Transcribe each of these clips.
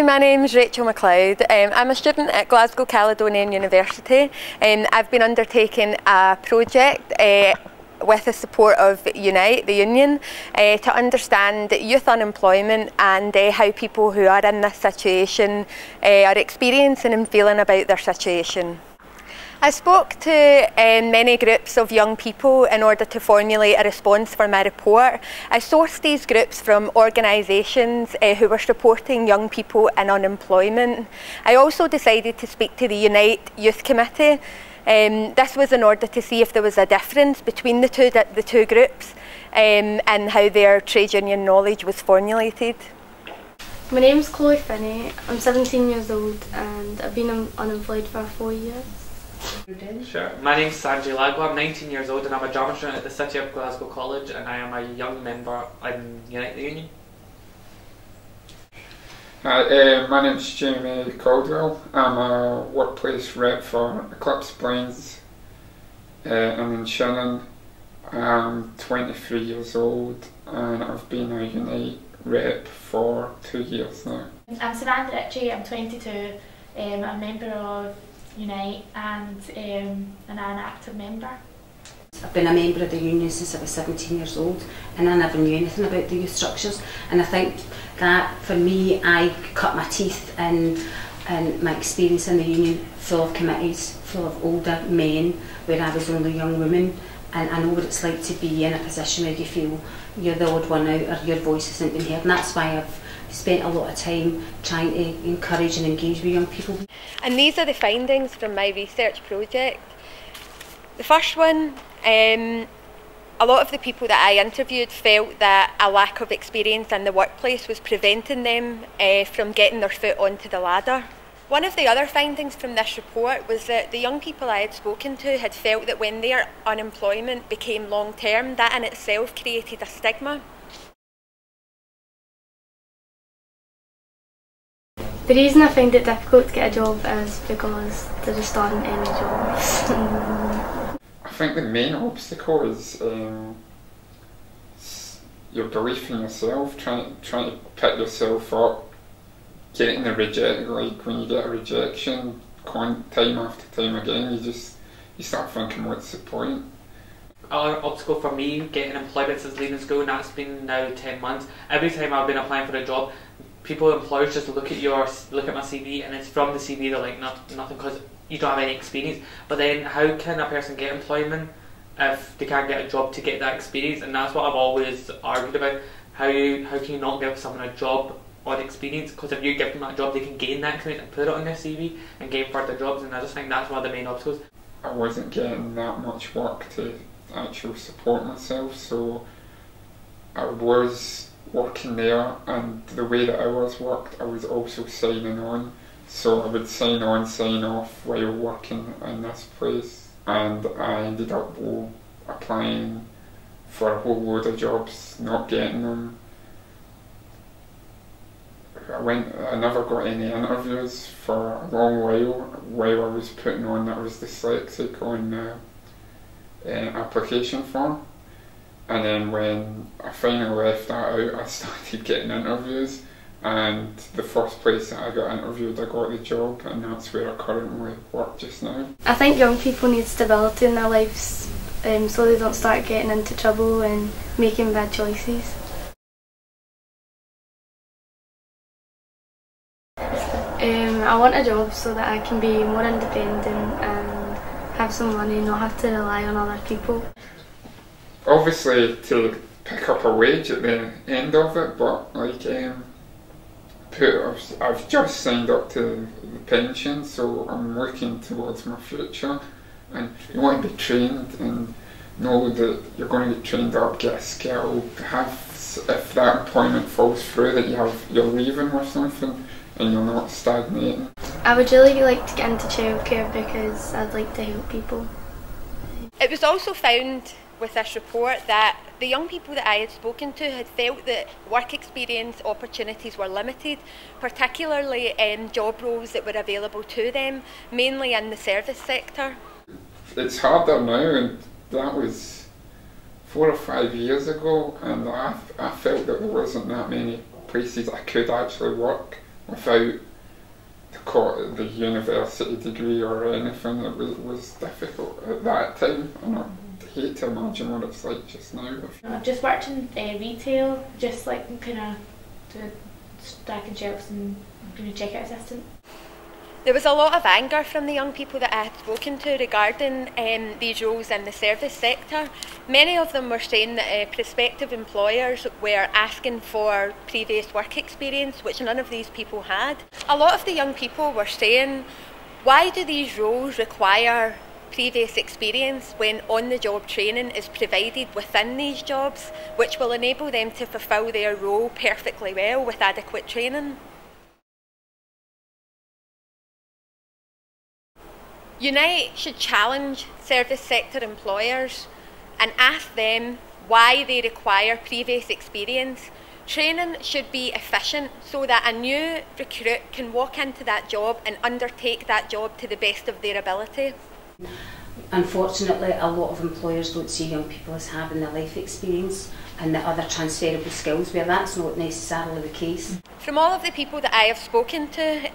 my name's Rachael MacLeod. I'm a student at Glasgow Caledonian University. I've been undertaking a project with the support of Unite, the union, to understand youth unemployment and how people who are in this situation are experiencing and feeling about their situation. I spoke to many groups of young people in order to formulate a response for my report. I sourced these groups from organisations who were supporting young people in unemployment. I also decided to speak to the Unite Youth Committee. This was in order to see if there was a difference between the two groups and how their trade union knowledge was formulated. My name's Chloe Finney. I'm 17 years old and I've been unemployed for 4 years. Sure. My name's Sanjay Lagwa. I'm 19 years old and I'm a drama student at the City of Glasgow College, and I am a young member in Unite the Union. Hi, my name's Jamie Caldwell. I'm a workplace rep for Eclipse Blinds. I'm in Shannon. I'm 23 years old and I've been a Unite rep for 2 years now. I'm Samantha Ritchie. I'm 22. I'm a member of Unite and an active member. I've been a member of the union since I was 17 years old, and I never knew anything about the youth structures, and I think that for me I cut my teeth in my experience in the union, full of committees, full of older men, where I was only a young woman, and I know what it's like to be in a position where you feel you're the odd one out or your voice isn't being heard, and that's why I've spent a lot of time trying to encourage and engage with young people. And these are the findings from my research project. The first one, a lot of the people that I interviewed felt that a lack of experience in the workplace was preventing them from getting their foot onto the ladder. One of the other findings from this report was that the young people I had spoken to had felt that when their unemployment became long term, that in itself created a stigma. The reason I find it difficult to get a job is because there just aren't any jobs. I think the main obstacle is your belief in yourself, trying to pick yourself up, getting the like when you get a rejection time after time again, you start thinking, what's the point? Another obstacle for me getting employment since leaving school, and that's been now 10 months. Every time I've been applying for a job, employers just look at my CV, and it's from the CV they're like nothing because you don't have any experience. But then how can a person get employment if they can't get a job to get that experience? And that's what I've always argued about. How can you not give someone a job on experience? Because if you give them that job, they can gain that experience and put it on their CV and gain further jobs. And I just think that's one of the main obstacles. I wasn't getting that much work to actually support myself, so I was working there, and the way that hours worked, I was also signing on. So I would sign on, sign off while working in this place, and I ended up applying for a whole load of jobs, not getting them. I never got any interviews for a long while I was putting on that I was dyslexic on the application form. And then when I finally left that out, I started getting interviews, and the first place that I got interviewed, I got the job, and that's where I currently work just now. I think young people need stability in their lives so they don't start getting into trouble and making bad choices. I want a job so that I can be more independent and have some money and not have to rely on other people. Obviously to pick up a wage at the end of it, but like I've just signed up to the pension, so I'm working towards my future, and you want to be trained and know that you're going to get trained up, get a skill, if that employment falls through, that you're leaving with something and you're not stagnating. I would really like to get into childcare because I'd like to help people. It was also found with this report that the young people that I had spoken to had felt that work experience opportunities were limited, particularly in job roles that were available to them, mainly in the service sector. It's harder now, and that was 4 or 5 years ago, and I felt that there wasn't that many places I could actually work without the university degree or anything. It was difficult at that time, and I hate to imagine what it's like just now. I've just worked in retail, just like kind of stacking shelves and being a checkout assistant. There was a lot of anger from the young people that I had spoken to regarding these roles in the service sector. Many of them were saying that prospective employers were asking for previous work experience, which none of these people had. A lot of the young people were saying, why do these roles require previous experience when on-the-job training is provided within these jobs, which will enable them to fulfil their role perfectly well with adequate training? Unite should challenge service sector employers and ask them why they require previous experience. Training should be efficient so that a new recruit can walk into that job and undertake that job to the best of their ability. Unfortunately, a lot of employers don't see young people as having the life experience and the other transferable skills, where that's not necessarily the case. From all of the people that I have spoken to,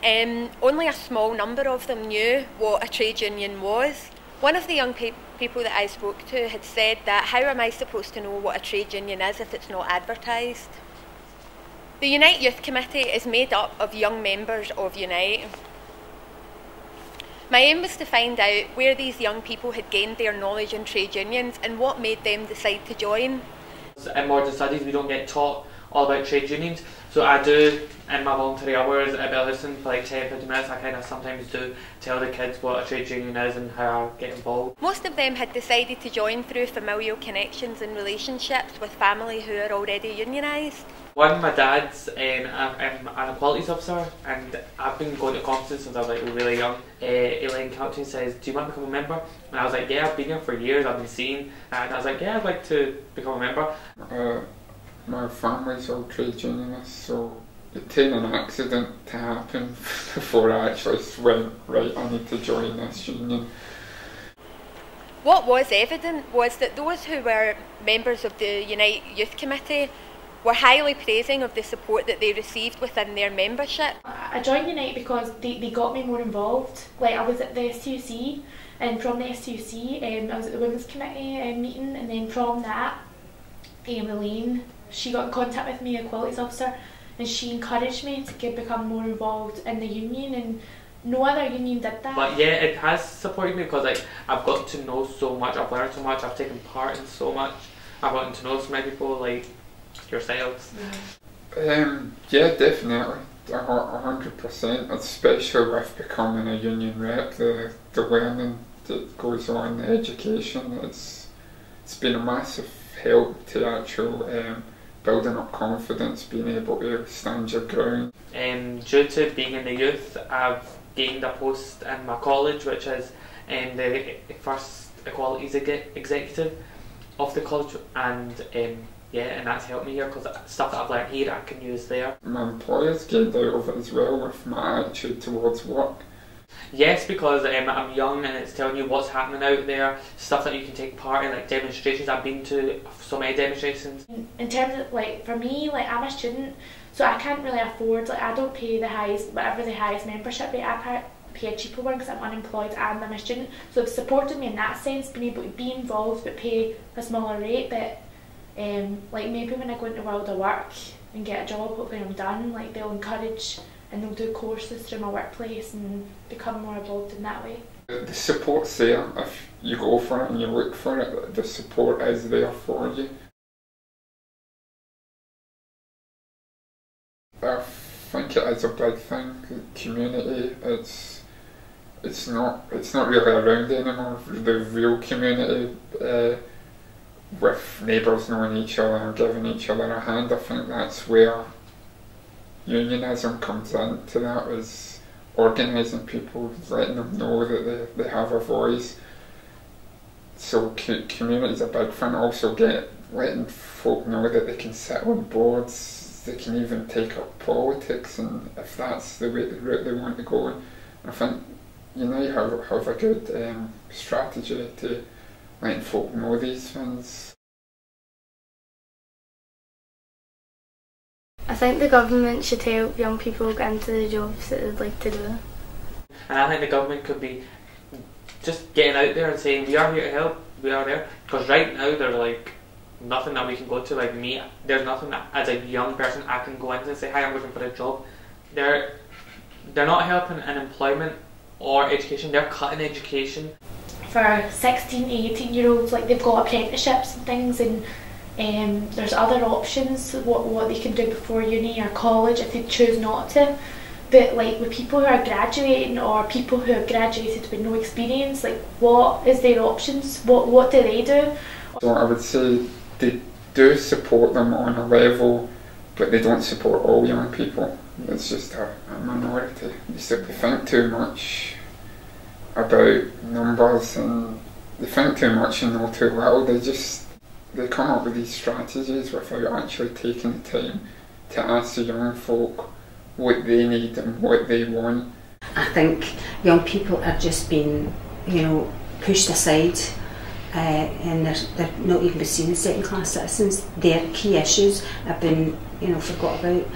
only a small number of them knew what a trade union was. One of the young people that I spoke to had said that, how am I supposed to know what a trade union is if it's not advertised? The Unite Youth Committee is made up of young members of Unite. My aim was to find out where these young people had gained their knowledge in trade unions and what made them decide to join. In modern studies we don't get taught all about trade unions, so I do in my voluntary hours at Belliston for like 10-15 minutes. I kind of sometimes do tell the kids what a trade union is and how I get involved. Most of them had decided to join through familial connections and relationships with family who are already unionised. One, my dad's an equalities officer, and I've been going to conferences since I was like really young. Elaine Calton says, do you want to become a member? And I was like, yeah, I've been here for years, I've been seeing, and I was like, yeah, I'd like to become a member. My family's all trade unionists, so it took an accident to happen before I actually went, right, I need to join this union. What was evident was that those who were members of the Unite Youth Committee were highly praising of the support that they received within their membership. I joined Unite because they got me more involved. Like, I was at the STUC, and from the STUC I was at the Women's Committee meeting, and then from that Elaine, she got in contact with me, a qualities officer, and she encouraged me to become more involved in the union, and no other union did that. But yeah, it has supported me because like I've got to know so much, I've learned so much, I've taken part in so much, I've gotten to know so many people like yourselves. Yeah, definitely, 100%, especially with becoming a union rep, the learning that goes on, the education, it's been a massive help to actual building up confidence, being able to stand your ground. Due to being in the youth, I've gained a post in my college, which is the first equalities executive of the college, and yeah, and that's helped me here because stuff that I've learned here I can use there. My employers gained out of it as well with my attitude towards work. Yes, because I'm young and it's telling you what's happening out there, stuff that you can take part in, like demonstrations. I've been to so many demonstrations. In terms of, like, for me, like, I'm a student, so I can't really afford, like, I don't pay the highest, whatever the highest membership rate, I pay a cheaper one because I'm unemployed and I'm a student. So it's supported me in that sense, being able to be involved but pay a smaller rate. But like, maybe when I go into the world of work and get a job, hopefully I'm done, like, they'll encourage and they'll do courses through my workplace and become more involved in that way. The support's there. If you go for it and you look for it, the support is there for you. I think it is a big thing. The community, it's not really around anymore. The real community, with neighbours knowing each other and giving each other a hand, I think that's where unionism comes into that, is organising people, letting them know that they have a voice. So community is a big thing. Also letting folk know that they can sit on boards, they can even take up politics, and if that's the route they want to go in. I think Unite have a good strategy to letting folk know these things. I think the government should help young people get into the jobs that they'd like to do. And I think the government could be just getting out there and saying, we are here to help, we are there. Because right now there's like nothing that we can go to, like me, there's nothing that, as a young person, I can go in and say, hi, I'm looking for a job. They're not helping in employment or education, they're cutting education. For 16 to 18 year olds, like they've got apprenticeships and things, and there's other options what they can do before uni or college if they choose not to. But like with people who are graduating or people who have graduated with no experience, like what is their options? What do they do? So I would say they do support them on a level, but they don't support all young people. It's just a minority. They simply think too much about numbers, and they think too much and know too little. They come up with these strategies without actually taking the time to ask the young folk what they need and what they want. I think young people are just being, pushed aside, and they're not even seen as second-class citizens. Their key issues have been, forgot about.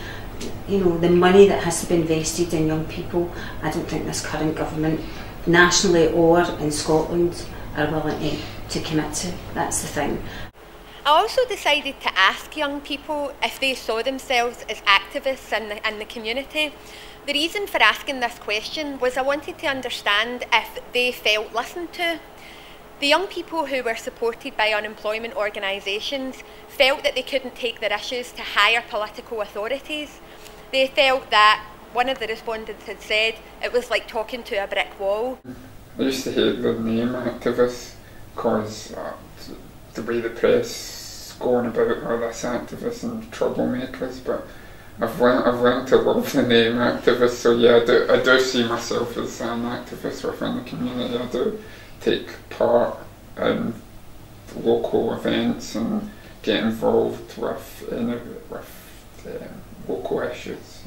The money that has to be invested in young people, I don't think this current government, nationally or in Scotland, are willing to commit to. That's the thing. I also decided to ask young people if they saw themselves as activists in the community. The reason for asking this question was I wanted to understand if they felt listened to. The young people who were supported by unemployment organisations felt that they couldn't take their issues to higher political authorities. They felt that, one of the respondents had said, it was like talking to a brick wall. I used to hate the name activists because the way the press going about this activists and troublemakers, but I've learned to love the name activist. So yeah, I do see myself as an activist within the community. I do take part in local events and get involved with local issues.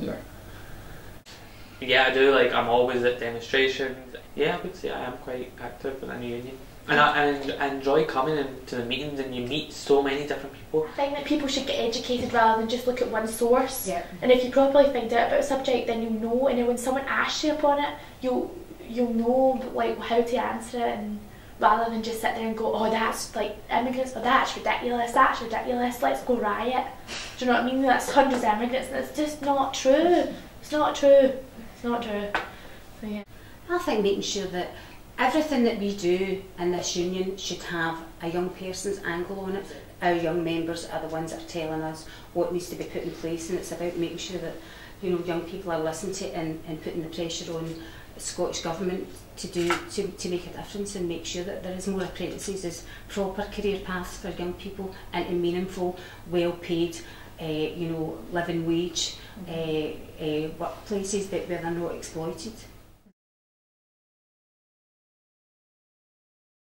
Yeah, I do. Like, I'm always at demonstrations. Yeah, I would say I am quite active in the union. And I enjoy coming into the meetings, and you meet so many different people. I think that people should get educated rather than just look at one source. Yeah. And if you properly find out about a subject, then you'll know, and then when someone asks you upon it, you'll know like how to answer it, and rather than just sit there and go, oh, that's like immigrants, oh, that's ridiculous, let's go riot. Do you know what I mean? That's hundreds of immigrants, and it's just not true. It's not true. It's not true. So yeah. I think making sure that everything that we do in this union should have a young person's angle on it. Our young members are the ones that are telling us what needs to be put in place, and it's about making sure that young people are listened to and putting the pressure on the Scottish Government to make a difference and make sure that there is more apprentices, as proper career paths for young people into meaningful, well-paid, living wage workplaces where they're not exploited.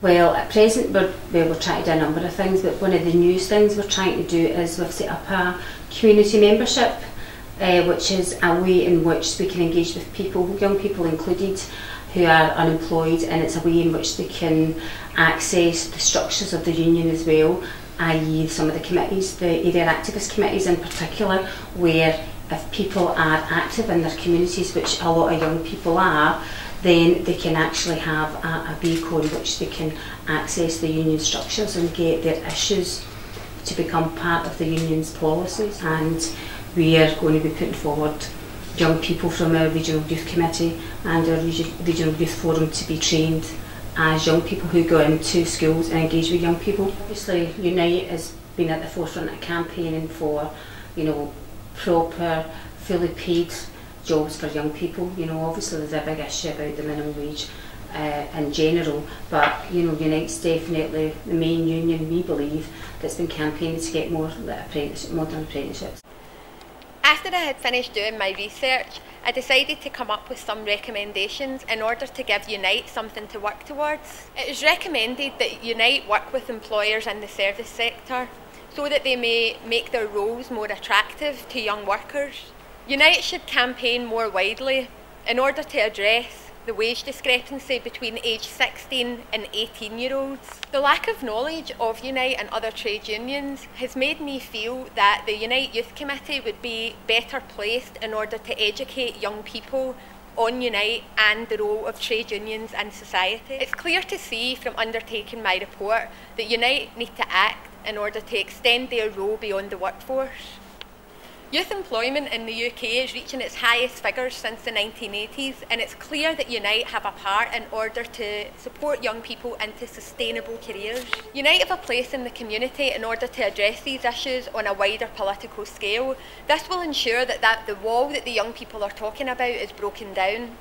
Well, at present we're trying to do a number of things, but one of the newest things we're trying to do is we've set up a community membership, which is a way in which we can engage with people, young people included, who are unemployed, and it's a way in which they can access the structures of the union as well, i.e. some of the committees, the area activist committees in particular, where if people are active in their communities, which a lot of young people are, then they can actually have a beacon in which they can access the union structures and get their issues to become part of the union's policies. And we are going to be putting forward young people from our regional youth committee and our regional youth forum to be trained as young people who go into schools and engage with young people. Obviously, Unite has been at the forefront of campaigning for, proper, fully paid jobs for young people. Obviously there's a big issue about the minimum wage in general, but Unite's definitely the main union, we believe, that's been campaigning to get more modern apprenticeships. After I had finished doing my research, I decided to come up with some recommendations in order to give Unite something to work towards. It is recommended that Unite work with employers in the service sector so that they may make their roles more attractive to young workers. Unite should campaign more widely in order to address the wage discrepancy between age 16 and 18-year-olds. The lack of knowledge of Unite and other trade unions has made me feel that the Unite Youth Committee would be better placed in order to educate young people on Unite and the role of trade unions in society. It's clear to see from undertaking my report that Unite need to act in order to extend their role beyond the workforce. Youth employment in the UK is reaching its highest figures since the 1980s, and it's clear that Unite have a part in order to support young people into sustainable careers. Unite have a place in the community in order to address these issues on a wider political scale. This will ensure that the wall that the young people are talking about is broken down.